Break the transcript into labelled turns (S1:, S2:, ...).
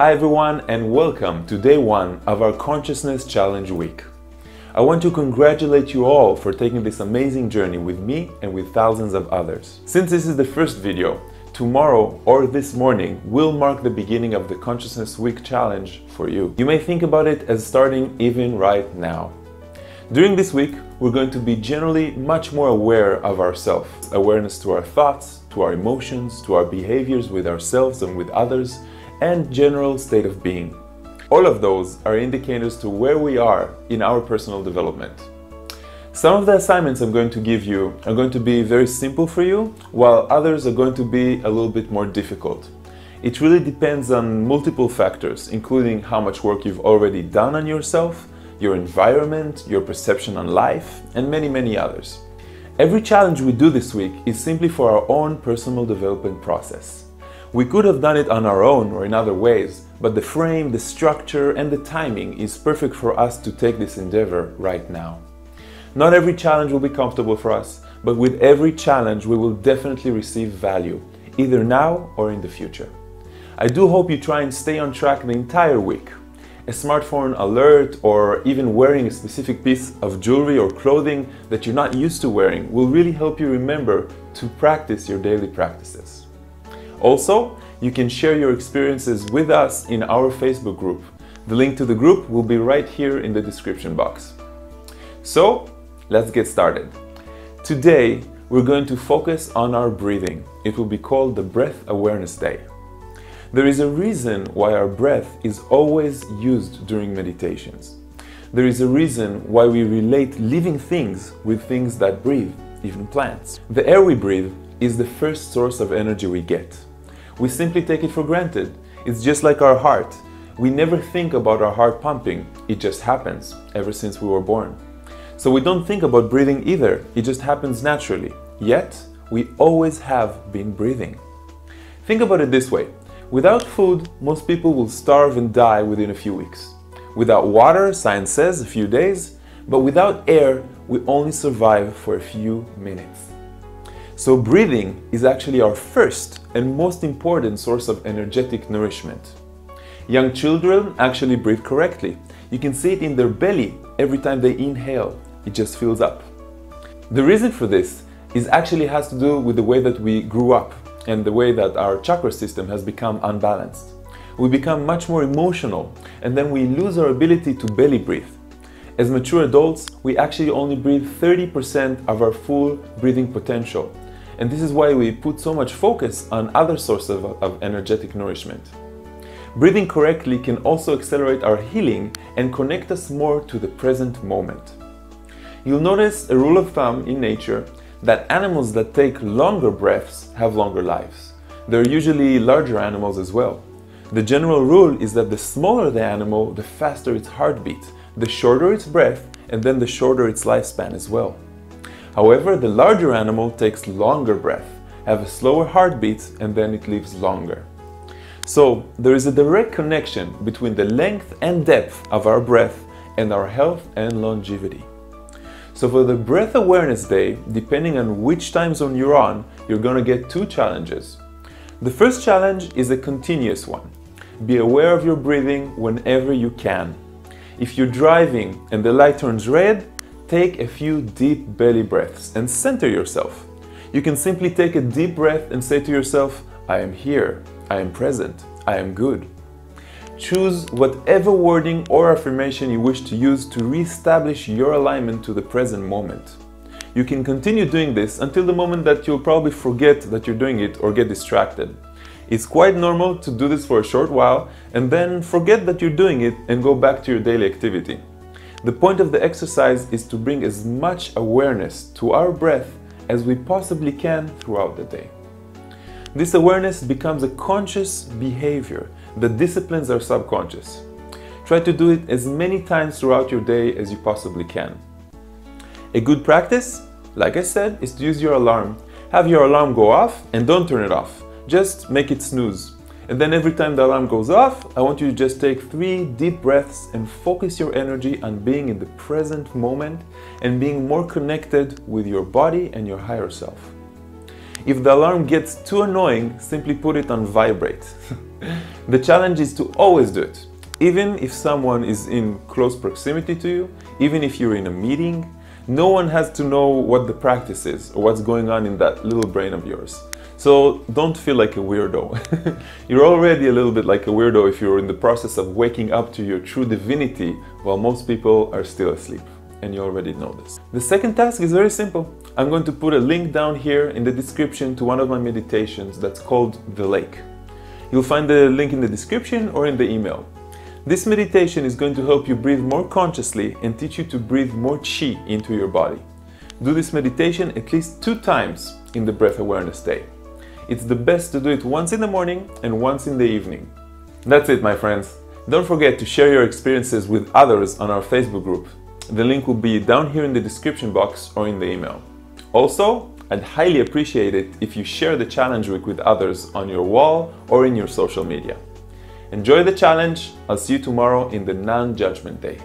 S1: Hi everyone and welcome to day one of our Consciousness Challenge week. I want to congratulate you all for taking this amazing journey with me and with thousands of others. Since this is the first video, tomorrow or this morning will mark the beginning of the Consciousness Week Challenge for you. You may think about it as starting even right now. During this week, we're going to be generally much more aware of ourselves. Awareness to our thoughts, to our emotions, to our behaviors with ourselves and with others, and general state of being. All of those are indicators to where we are in our personal development. Some of the assignments I'm going to give you are going to be very simple for you, while others are going to be a little bit more difficult. It really depends on multiple factors, including how much work you've already done on yourself, your environment, your perception on life, and many others. Every challenge we do this week is simply for our own personal development process. We could have done it on our own or in other ways, but the frame, the structure, and the timing is perfect for us to take this endeavor right now. Not every challenge will be comfortable for us, but with every challenge we will definitely receive value, either now or in the future. I do hope you try and stay on track the entire week. A smartphone alert or even wearing a specific piece of jewelry or clothing that you're not used to wearing will really help you remember to practice your daily practices. Also, you can share your experiences with us in our Facebook group. The link to the group will be right here in the description box. So, let's get started. Today, we're going to focus on our breathing. It will be called the Breath Awareness Day. There is a reason why our breath is always used during meditations. There is a reason why we relate living things with things that breathe, even plants. The air we breathe is the first source of energy we get. We simply take it for granted. It's just like our heart. We never think about our heart pumping. It just happens ever since we were born. So we don't think about breathing either. It just happens naturally. Yet, we always have been breathing. Think about it this way. Without food, most people will starve and die within a few weeks. Without water, science says a few days. But without air, we only survive for a few minutes. So breathing is actually our first and most important source of energetic nourishment. Young children actually breathe correctly. You can see it in their belly every time they inhale. It just fills up. The reason for this actually has to do with the way that we grew up and the way that our chakra system has become unbalanced. We become much more emotional and then we lose our ability to belly breathe. As mature adults, we actually only breathe 30% of our full breathing potential. And this is why we put so much focus on other sources of energetic nourishment. Breathing correctly can also accelerate our healing and connect us more to the present moment. You'll notice a rule of thumb in nature that animals that take longer breaths have longer lives. They're usually larger animals as well. The general rule is that the smaller the animal, the faster its heartbeat, the shorter its breath, and then the shorter its lifespan as well. However, the larger animal takes longer breath, have a slower heartbeat, and then it lives longer. So, there is a direct connection between the length and depth of our breath and our health and longevity. So for the Breath Awareness Day, depending on which time zone you're on, you're going to get two challenges. The first challenge is a continuous one. Be aware of your breathing whenever you can. If you're driving and the light turns red, take a few deep belly breaths and center yourself. You can simply take a deep breath and say to yourself, I am here, I am present, I am good. Choose whatever wording or affirmation you wish to use to re-establish your alignment to the present moment. You can continue doing this until the moment that you'll probably forget that you're doing it or get distracted. It's quite normal to do this for a short while and then forget that you're doing it and go back to your daily activity. The point of the exercise is to bring as much awareness to our breath as we possibly can throughout the day. This awareness becomes a conscious behavior that disciplines our subconscious. Try to do it as many times throughout your day as you possibly can. A good practice, like I said, is to use your alarm. Have your alarm go off and don't turn it off. Just make it snooze. And then every time the alarm goes off, I want you to just take 3 deep breaths and focus your energy on being in the present moment and being more connected with your body and your higher self. If the alarm gets too annoying, simply put it on vibrate. The challenge is to always do it. Even if someone is in close proximity to you, even if you're in a meeting, no one has to know what the practice is or what's going on in that little brain of yours. So don't feel like a weirdo. You're already a little bit like a weirdo if you're in the process of waking up to your true divinity while most people are still asleep. And you already know this. The second task is very simple. I'm going to put a link down here in the description to one of my meditations that's called The Lake. You'll find the link in the description or in the email. This meditation is going to help you breathe more consciously and teach you to breathe more chi into your body. Do this meditation at least 2 times in the breath awareness day. It's the best to do it once in the morning and once in the evening. That's it, my friends. Don't forget to share your experiences with others on our Facebook group. The link will be down here in the description box or in the email. Also, I'd highly appreciate it if you share the challenge week with others on your wall or in your social media. Enjoy the challenge. I'll see you tomorrow in the non-judgment day.